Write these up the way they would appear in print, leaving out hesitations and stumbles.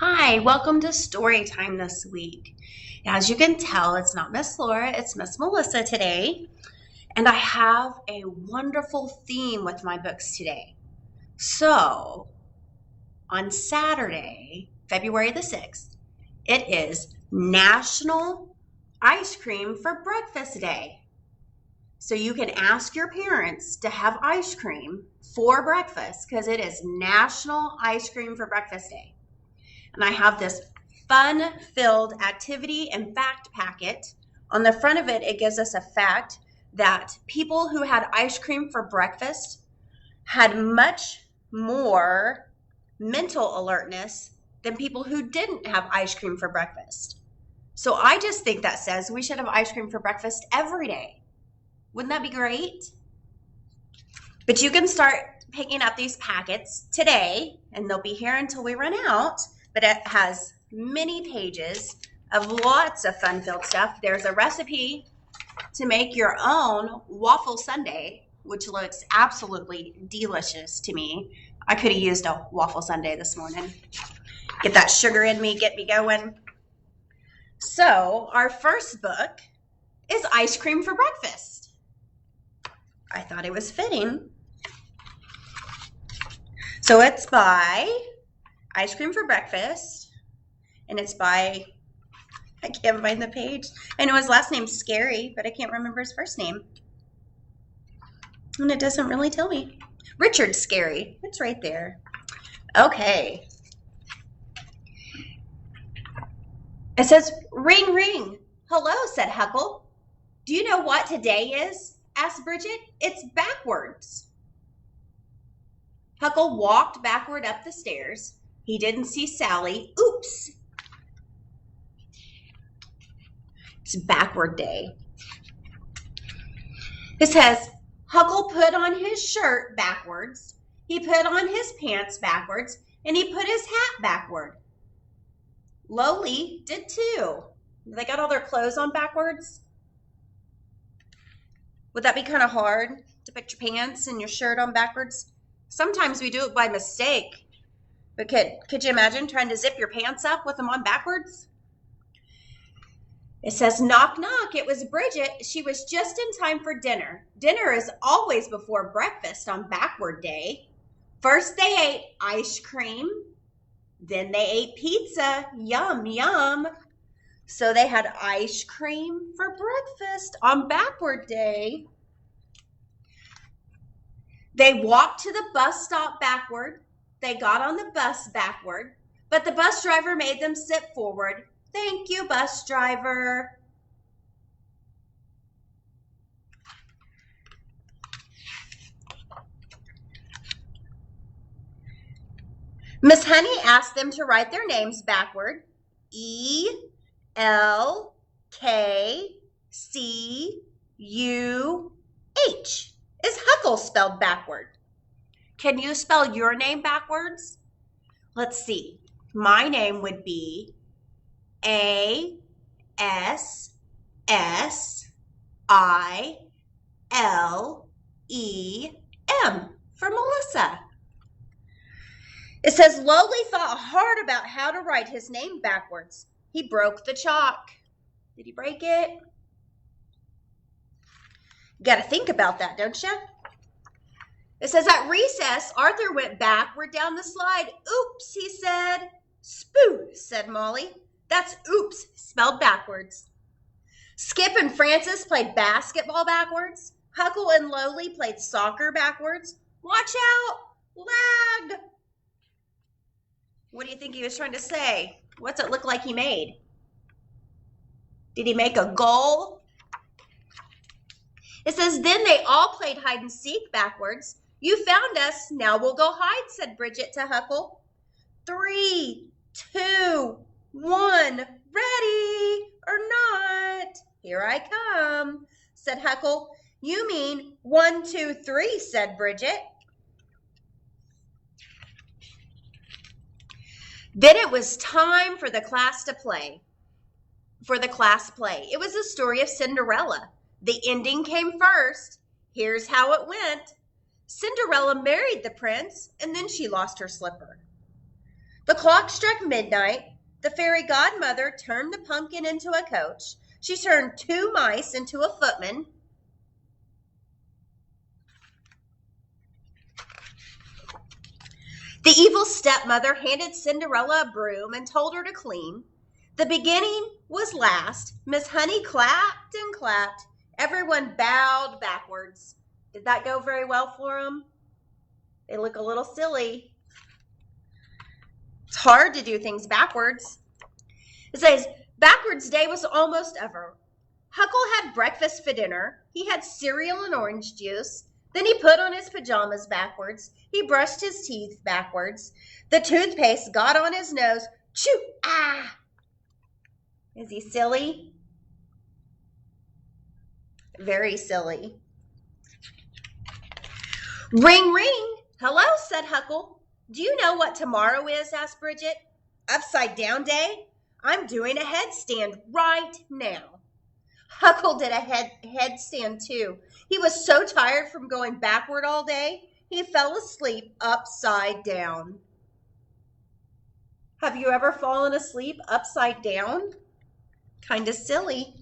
Hi, welcome to Storytime this week. As you can tell, it's not Miss Laura, it's Miss Melissa today. And I have a wonderful theme with my books today. So, on Saturday, February the 6th, it is National Ice Cream for Breakfast Day. So you can ask your parents to have ice cream for breakfast because it is National Ice Cream for Breakfast Day. And I have this fun-filled activity and fact packet. On the front of it, it gives us a fact that people who had ice cream for breakfast had much more mental alertness than people who didn't have ice cream for breakfast. So I just think that says we should have ice cream for breakfast every day. Wouldn't that be great? But you can start picking up these packets today, and they'll be here until we run out. But it has many pages of lots of fun-filled stuff. There's a recipe to make your own waffle sundae, which looks absolutely delicious to me. I could have used a waffle sundae this morning. Get that sugar in me, get me going. So our first book is Ice Cream for Breakfast. I thought it was fitting. So it's by Ice Cream for Breakfast, and it's by, I can't find the page. I know his last name's Scary, but I can't remember his first name. And it doesn't really tell me. Richard Scary, it's right there. Okay. It says, ring, ring. Hello, said Huckle. Do you know what today is? Asked Bridget. It's backwards. Huckle walked backward up the stairs. He didn't see Sally. Oops. It's backward day. It says, Huckle put on his shirt backwards. He put on his pants backwards. And he put his hat backward. Lowly did too. They got all their clothes on backwards. Would that be kind of hard to put your pants and your shirt on backwards? Sometimes we do it by mistake. But could you imagine trying to zip your pants up with them on backwards? It says, knock, knock. It was Bridget. She was just in time for dinner. Dinner is always before breakfast on backward day. First they ate ice cream. Then they ate pizza. Yum, yum. So they had ice cream for breakfast on backward day. They walked to the bus stop backward. They got on the bus backward, but the bus driver made them sit forward. Thank you, bus driver. Miss Honey asked them to write their names backward. E-L-K-C-U-H is Huckle spelled backward. Can you spell your name backwards? Let's see. My name would be A-S-S-I-L-E-M for Melissa. It says, Lowly thought hard about how to write his name backwards. He broke the chalk. Did he break it? You got to think about that, don't you? It says, at recess, Arthur went backward down the slide. Oops, he said. Spoo, said Molly. That's oops, spelled backwards. Skip and Francis played basketball backwards. Huckle and Lowly played soccer backwards. Watch out, lag. What do you think he was trying to say? What's it look like he made? Did he make a goal? It says, then they all played hide and seek backwards. You found us. Now we'll go hide, said Bridget to Huckle. 3, 2, 1. Ready or not? Here I come, said Huckle. You mean 1, 2, 3, said Bridget. Then it was time for the class to play. It was the story of Cinderella. The ending came first. Here's how it went. Cinderella married the prince, and then she lost her slipper. The clock struck midnight. The fairy godmother turned the pumpkin into a coach. She turned 2 mice into a footman. The evil stepmother handed Cinderella a broom and told her to clean. The beginning was last. Miss Honey clapped and clapped. Everyone bowed backwards. Did that go very well for them? They look a little silly. It's hard to do things backwards. It says, backwards day was almost over. Huckle had breakfast for dinner. He had cereal and orange juice. Then he put on his pajamas backwards. He brushed his teeth backwards. The toothpaste got on his nose. Choo! Ah! Is he silly? Very silly. Ring, ring. Hello, said Huckle. Do you know what tomorrow is? Asked Bridget. Upside down day? I'm doing a headstand right now. Huckle did a headstand too. He was so tired from going backward all day, he fell asleep upside down. Have you ever fallen asleep upside down? Kind of silly.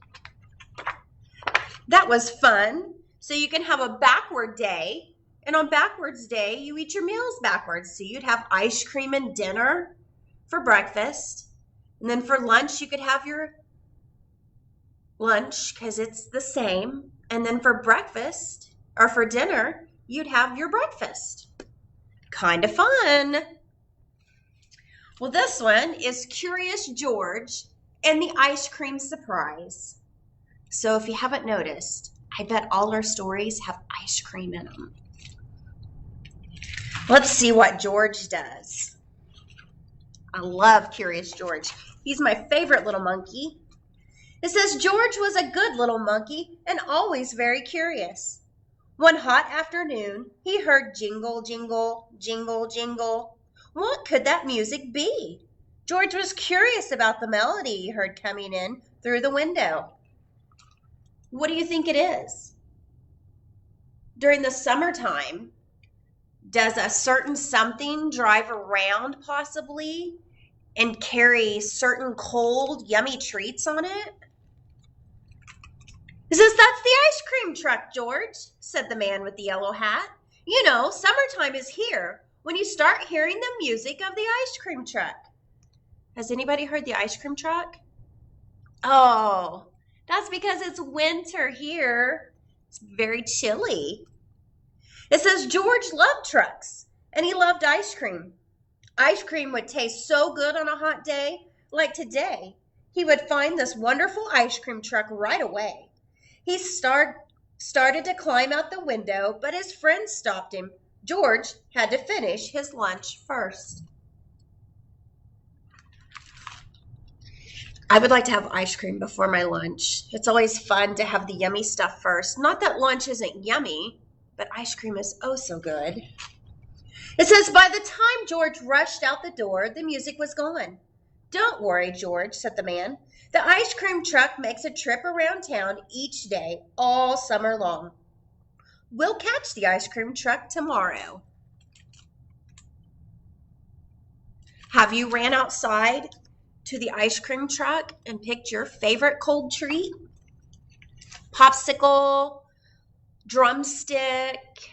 That was fun. So you can have a backward day, and on backwards day, you eat your meals backwards. So you'd have ice cream and dinner for breakfast, and then for lunch, you could have your lunch because it's the same. And then for breakfast or for dinner, you'd have your breakfast. Kind of fun. Well, this one is Curious George and the Ice Cream Surprise. So if you haven't noticed, I bet all our stories have ice cream in them. Let's see what George does. I love Curious George. He's my favorite little monkey. It says, George was a good little monkey and always very curious. One hot afternoon, he heard jingle, jingle, jingle, jingle. What could that music be? George was curious about the melody he heard coming in through the window. What do you think it is? During the summertime, does a certain something drive around possibly and carry certain cold, yummy treats on it? It says, that's the ice cream truck, George, said the man with the yellow hat. You know, summertime is here when you start hearing the music of the ice cream truck. Has anybody heard the ice cream truck? Oh, that's because it's winter here. It's very chilly. It says George loved trucks and he loved ice cream. Ice cream would taste so good on a hot day like today. He would find this wonderful ice cream truck right away. He started to climb out the window, but his friend stopped him. George had to finish his lunch first. I would like to have ice cream before my lunch. It's always fun to have the yummy stuff first. Not that lunch isn't yummy, but ice cream is oh so good. It says, by the time George rushed out the door, the music was gone. Don't worry, George, said the man. The ice cream truck makes a trip around town each day, all summer long. We'll catch the ice cream truck tomorrow. Have you ran outside to the ice cream truck and picked your favorite cold treat? Popsicle, drumstick,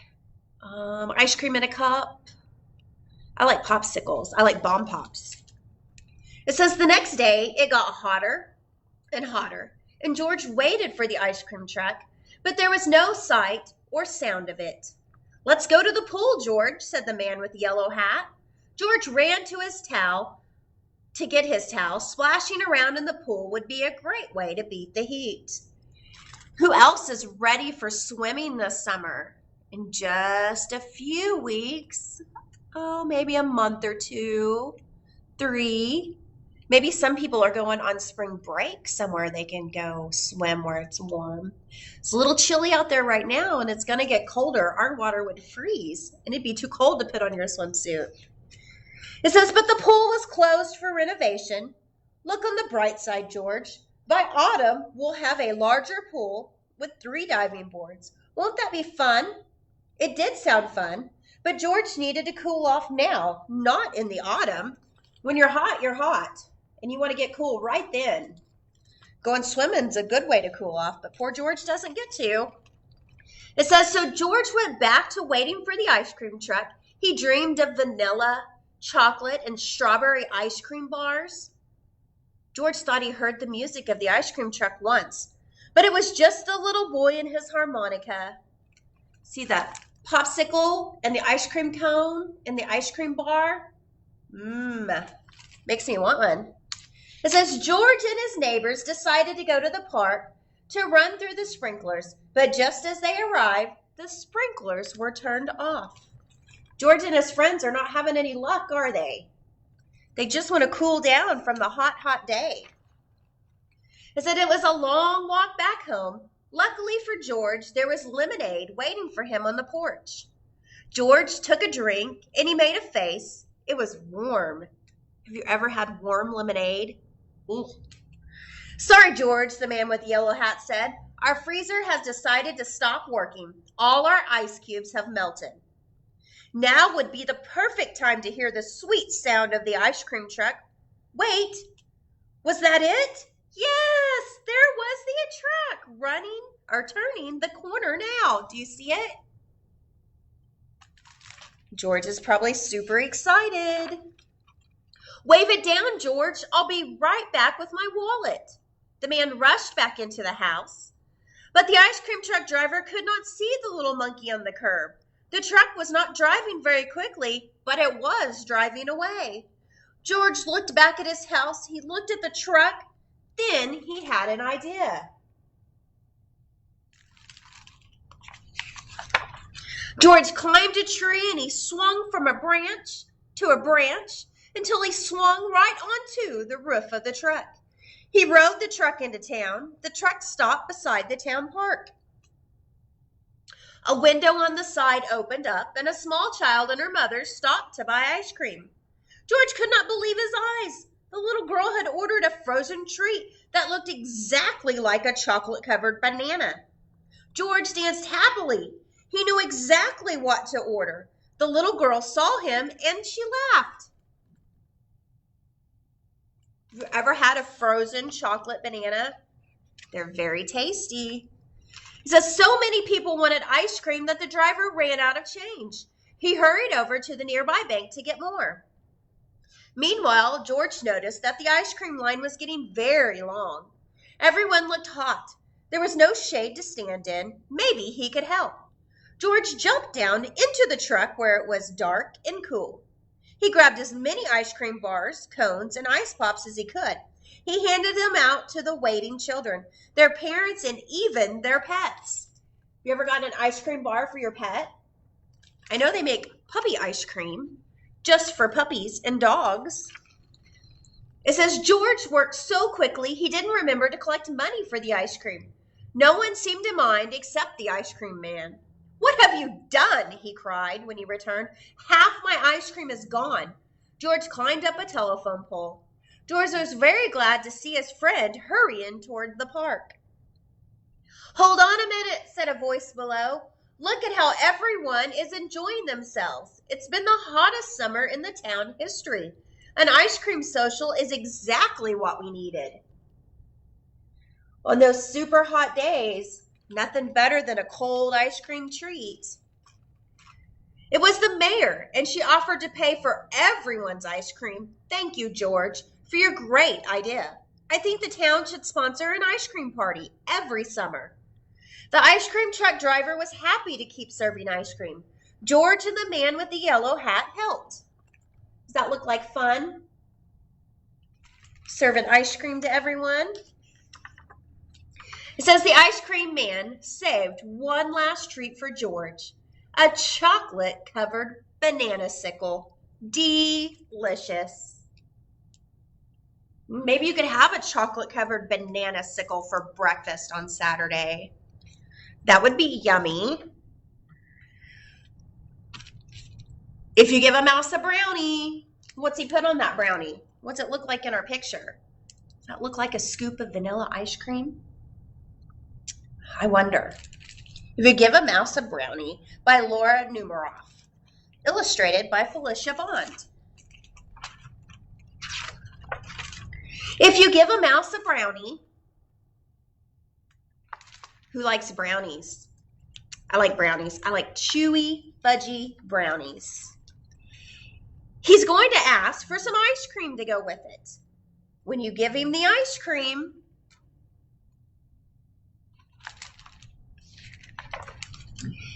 ice cream in a cup. I like popsicles. I like bomb pops. It says the next day it got hotter and hotter, and George waited for the ice cream truck, but there was no sight or sound of it. Let's go to the pool, George, said the man with the yellow hat. George ran to his towel to get his towel. Splashing around in the pool would be a great way to beat the heat. Who else is ready for swimming this summer? In just a few weeks, maybe a month or 2, 3. Maybe some people are going on spring break somewhere they can go swim where it's warm. It's a little chilly out there right now, and it's going to get colder. Our water would freeze, and it'd be too cold to put on your swimsuit. It says, but the pool was closed for renovation. Look on the bright side, George. By autumn, we'll have a larger pool with 3 diving boards. Won't that be fun? It did sound fun, but George needed to cool off now, not in the autumn. When you're hot, and you want to get cool right then. Going swimming's a good way to cool off, but poor George doesn't get to. It says, so George went back to waiting for the ice cream truck. He dreamed of vanilla, chocolate, and strawberry ice cream bars. George thought he heard the music of the ice cream truck once, but it was just the little boy and his harmonica. See the popsicle and the ice cream cone and the ice cream bar? Makes me want one. It says George and his neighbors decided to go to the park to run through the sprinklers, but just as they arrived, the sprinklers were turned off. George and his friends are not having any luck, are they? They just want to cool down from the hot, hot day. It said it was a long walk back home. Luckily for George, there was lemonade waiting for him on the porch. George took a drink and he made a face. It was warm. Have you ever had warm lemonade? Ooh. Sorry, George, the man with the yellow hat said. Our freezer has decided to stop working. All our ice cubes have melted. Now would be the perfect time to hear the sweet sound of the ice cream truck. Wait, was that it? Yes, there was the truck running or turning the corner now. Do you see it? George is probably super excited. Wave it down, George. I'll be right back with my wallet. The man rushed back into the house, but the ice cream truck driver could not see the little monkey on the curb. The truck was not driving very quickly, but it was driving away. George looked back at his house. He looked at the truck. Then he had an idea. George climbed a tree and he swung from a branch to a branch until he swung right onto the roof of the truck. He rode the truck into town. The truck stopped beside the town park. A window on the side opened up, and a small child and her mother stopped to buy ice cream. George could not believe his eyes. The little girl had ordered a frozen treat that looked exactly like a chocolate-covered banana. George danced happily. He knew exactly what to order. The little girl saw him, and she laughed. Have you ever had a frozen chocolate banana? They're very tasty. He says so many people wanted ice cream that the driver ran out of change. He hurried over to the nearby bank to get more. Meanwhile, George noticed that the ice cream line was getting very long. Everyone looked hot. There was no shade to stand in. Maybe he could help. George jumped down into the truck where it was dark and cool. He grabbed as many ice cream bars, cones, and ice pops as he could. He handed them out to the waiting children, their parents, and even their pets. You ever got an ice cream bar for your pet? I know they make puppy ice cream just for puppies and dogs. It says George worked so quickly he didn't remember to collect money for the ice cream. No one seemed to mind except the ice cream man. What have you done? He cried when he returned. Half my ice cream is gone. George climbed up a telephone pole. George was very glad to see his friend hurrying toward the park. Hold on a minute, said a voice below. Look at how everyone is enjoying themselves. It's been the hottest summer in the town history. An ice cream social is exactly what we needed. On those super hot days, nothing better than a cold ice cream treat. It was the mayor, and she offered to pay for everyone's ice cream. Thank you, George, for your great idea. I think the town should sponsor an ice cream party every summer. The ice cream truck driver was happy to keep serving ice cream. George and the man with the yellow hat helped. Does that look like fun? Serving ice cream to everyone? It says the ice cream man saved one last treat for George. A chocolate-covered banana sickle. Delicious. Maybe you could have a chocolate-covered banana sickle for breakfast on Saturday. That would be yummy. If you give a mouse a brownie, what's he put on that brownie? What's it look like in our picture? Does that look like a scoop of vanilla ice cream? I wonder. If you give a mouse a brownie by Laura Numeroff, illustrated by Felicia Bond. If you give a mouse a brownie, who likes brownies? I like brownies. I like chewy, fudgy brownies. He's going to ask for some ice cream to go with it. When you give him the ice cream,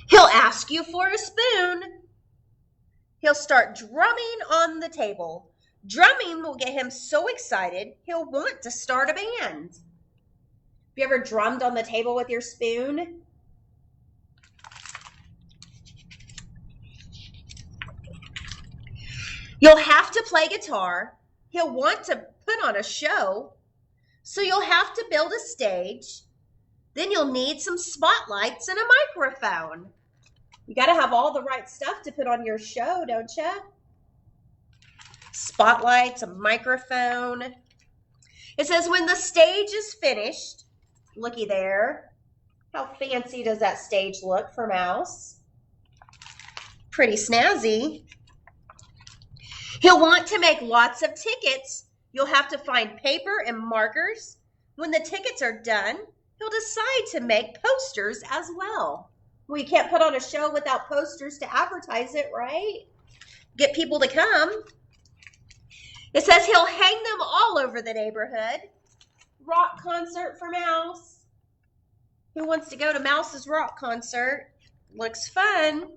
he'll ask you for a spoon. He'll start drumming on the table. Drumming will get him so excited, he'll want to start a band. Have you ever drummed on the table with your spoon? You'll have to play guitar. He'll want to put on a show. So you'll have to build a stage. Then you'll need some spotlights and a microphone. You got to have all the right stuff to put on your show, don't you? Spotlights, a microphone. It says when the stage is finished, looky there. How fancy does that stage look for Mouse? Pretty snazzy. He'll want to make lots of tickets. You'll have to find paper and markers. When the tickets are done, he'll decide to make posters as well. Well, you can't put on a show without posters to advertise it, right? Get people to come. It says he'll hang them all over the neighborhood. Rock concert for Mouse. Who wants to go to Mouse's rock concert? Looks fun.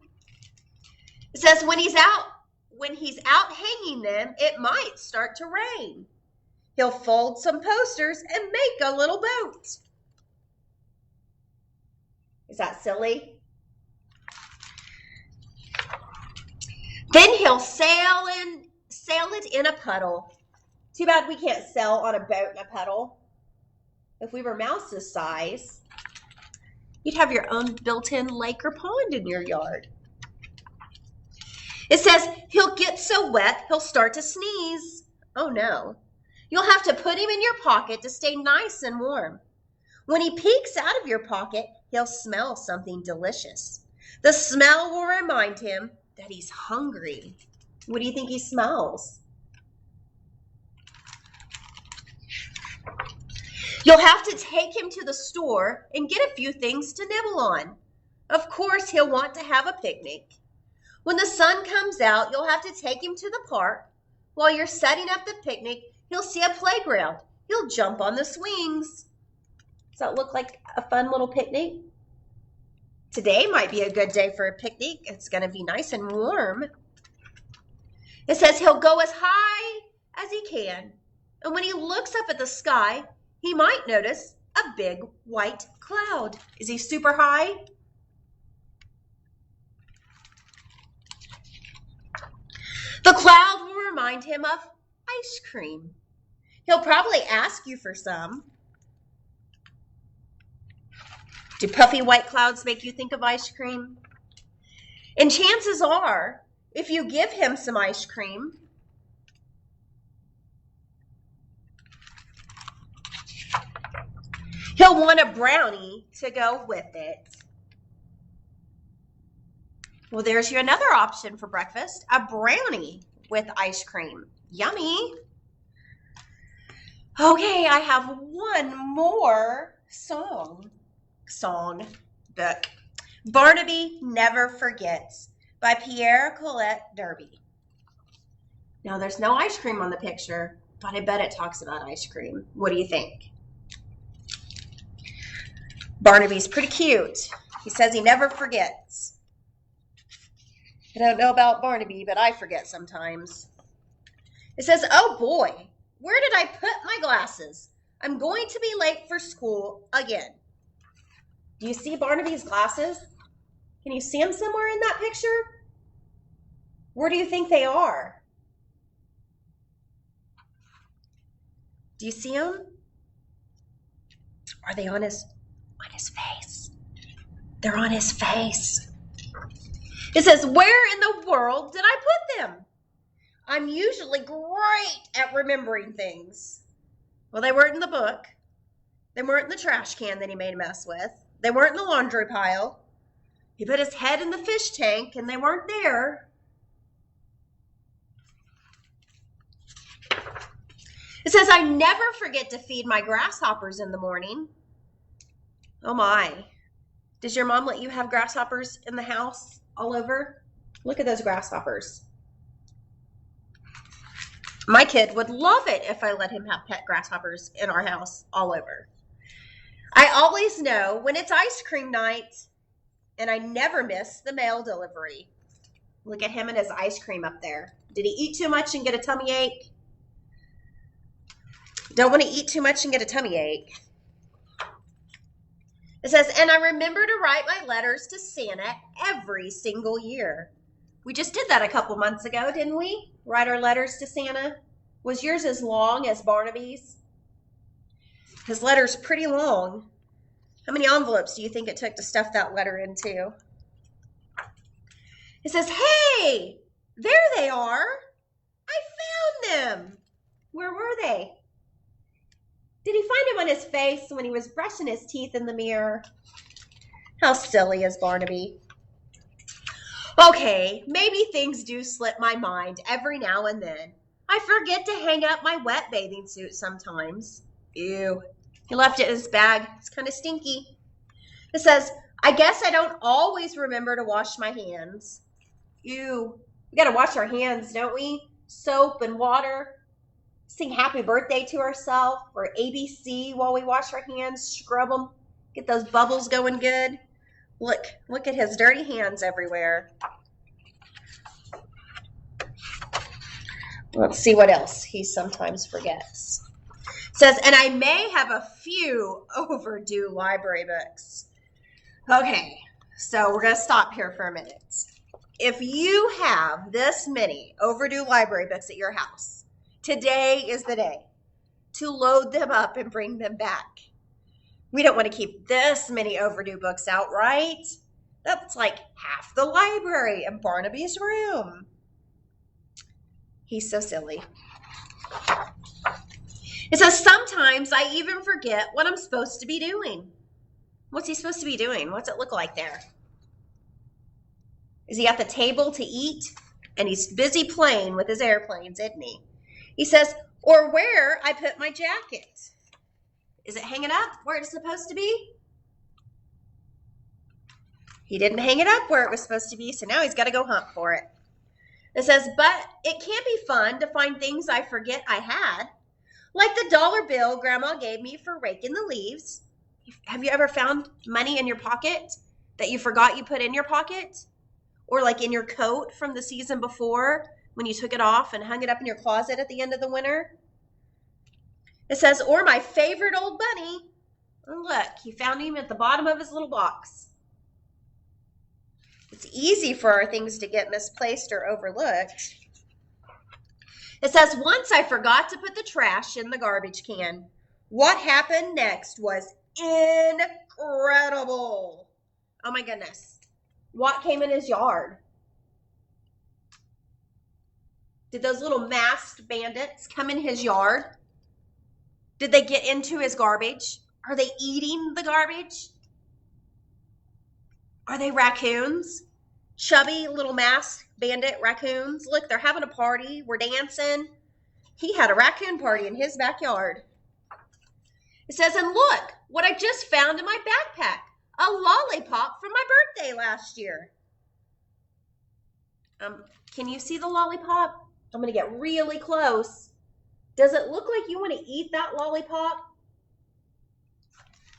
It says when he's out hanging them, it might start to rain. He'll fold some posters and make a little boat. Is that silly? Then he'll sail it in a puddle. Too bad we can't sail on a boat in a puddle. If we were Mouse's size, you'd have your own built-in lake or pond in your yard. It says he'll get so wet he'll start to sneeze. Oh no. You'll have to put him in your pocket to stay nice and warm. When he peeks out of your pocket, he'll smell something delicious. The smell will remind him that he's hungry. What do you think he smells? You'll have to take him to the store and get a few things to nibble on. Of course, he'll want to have a picnic. When the sun comes out, you'll have to take him to the park. While you're setting up the picnic, he'll see a playground. He'll jump on the swings. Does that look like a fun little picnic? Today might be a good day for a picnic. It's going to be nice and warm. It says he'll go as high as he can. And when he looks up at the sky, he might notice a big white cloud. Is he super high? The cloud will remind him of ice cream. He'll probably ask you for some. Do puffy white clouds make you think of ice cream? And chances are, if you give him some ice cream, he'll want a brownie to go with it. Well, there's your another option for breakfast, a brownie with ice cream. Yummy. Okay, I have one more book. Barnaby Never Forgets by Pierre Colette Derby. Now, there's no ice cream on the picture, but I bet it talks about ice cream. What do you think? Barnaby's pretty cute. He says he never forgets. I don't know about Barnaby, but I forget sometimes. It says, oh boy, where did I put my glasses? I'm going to be late for school again. Do you see Barnaby's glasses? Can you see them somewhere in that picture? Where do you think they are? Do you see them? Are they on his face? They're on his face. It says, where in the world did I put them? I'm usually great at remembering things. Well, they weren't in the book. They weren't in the trash can that he made a mess with. They weren't in the laundry pile. He put his head in the fish tank and they weren't there. It says, I never forget to feed my grasshoppers in the morning. Oh my. Does your mom let you have grasshoppers in the house all over? Look at those grasshoppers. My kid would love it if I let him have pet grasshoppers in our house all over. I always know when it's ice cream night, and I never miss the mail delivery. Look at him and his ice cream up there. Did he eat too much and get a tummy ache? Don't want to eat too much and get a tummy ache. It says, and I remember to write my letters to Santa every single year. We just did that a couple months ago, didn't we? Write our letters to Santa. Was yours as long as Barnaby's? His letter's pretty long. How many envelopes do you think it took to stuff that letter into? It says, hey, there they are. I found them. Where were they? Did he find him on his face when he was brushing his teeth in the mirror? How silly is Barnaby? Okay, maybe things do slip my mind every now and then. I forget to hang up my wet bathing suit sometimes. Ew. He left it in his bag. It's kind of stinky. It says, I guess I don't always remember to wash my hands. Ew. We got to wash our hands, don't we? Soap and water. Sing happy birthday to ourselves or ABC while we wash our hands. Scrub them. Get those bubbles going good. Look at his dirty hands everywhere. Let's see what else he sometimes forgets. It says, and I may have a few overdue library books. Okay, so we're going to stop here for a minute. If you have this many overdue library books at your house, today is the day to load them up and bring them back. We don't want to keep this many overdue books out, right? That's like half the library in Barnaby's room. He's so silly. It says, sometimes I even forget what I'm supposed to be doing. What's he supposed to be doing? What's it look like there? Is he at the table to eat? And he's busy playing with his airplanes, isn't he? He says, or where I put my jacket. Is it hanging up where it's supposed to be? He didn't hang it up where it was supposed to be, so now he's got to go hunt for it. It says, but it can be fun to find things I forget I had, like the dollar bill Grandma gave me for raking the leaves. Have you ever found money in your pocket that you forgot you put in your pocket? Or like in your coat from the season before when you took it off and hung it up in your closet at the end of the winter? It says, or my favorite old bunny. Oh, look, he found him at the bottom of his little box. It's easy for our things to get misplaced or overlooked. It says, once I forgot to put the trash in the garbage can. What happened next was incredible. Oh my goodness. What came in his yard? Did those little masked bandits come in his yard? Did they get into his garbage? Are they eating the garbage? Are they raccoons? Chubby little masked bandit raccoons. Look, they're having a party. We're dancing. He had a raccoon party in his backyard. It says, and look what I just found in my backpack. A lollipop from my birthday last year. Can you see the lollipop? I'm going to get really close. Does it look like you want to eat that lollipop?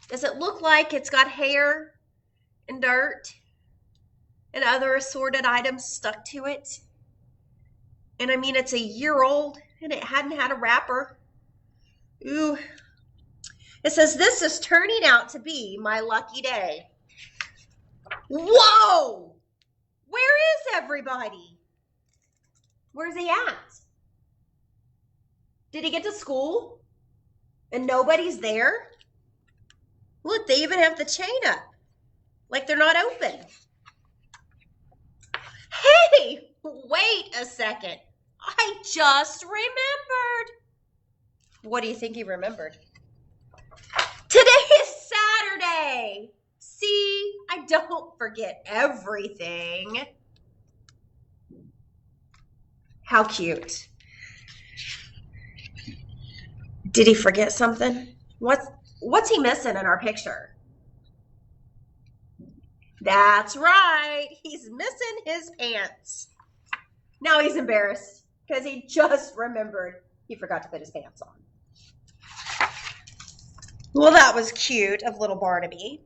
Does it look like it's got hair and dirt and other assorted items stuck to it? And I mean, it's a year old and it hadn't had a wrapper. Ooh. It says, this is turning out to be my lucky day. Whoa! Where is everybody? Where's he at? Did he get to school and nobody's there? Look, they even have the chain up, like they're not open. Hey, wait a second. I just remembered. What do you think he remembered? Today is Saturday. See, I don't forget everything. How cute. Did he forget something? What's he missing in our picture? That's right. He's missing his pants. Now he's embarrassed because he just remembered he forgot to put his pants on. Well, that was cute of little Barnaby.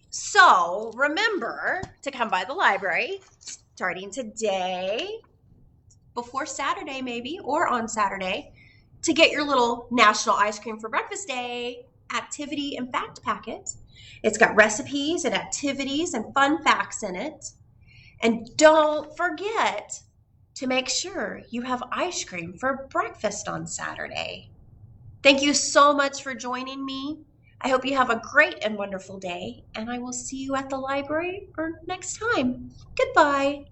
So remember to come by the library starting today, before Saturday maybe, or on Saturday, to get your little National Ice Cream for Breakfast Day activity and fact packet. It's got recipes and activities and fun facts in it. And don't forget to make sure you have ice cream for breakfast on Saturday. Thank you so much for joining me. I hope you have a great and wonderful day, and I will see you at the library or next time. Goodbye.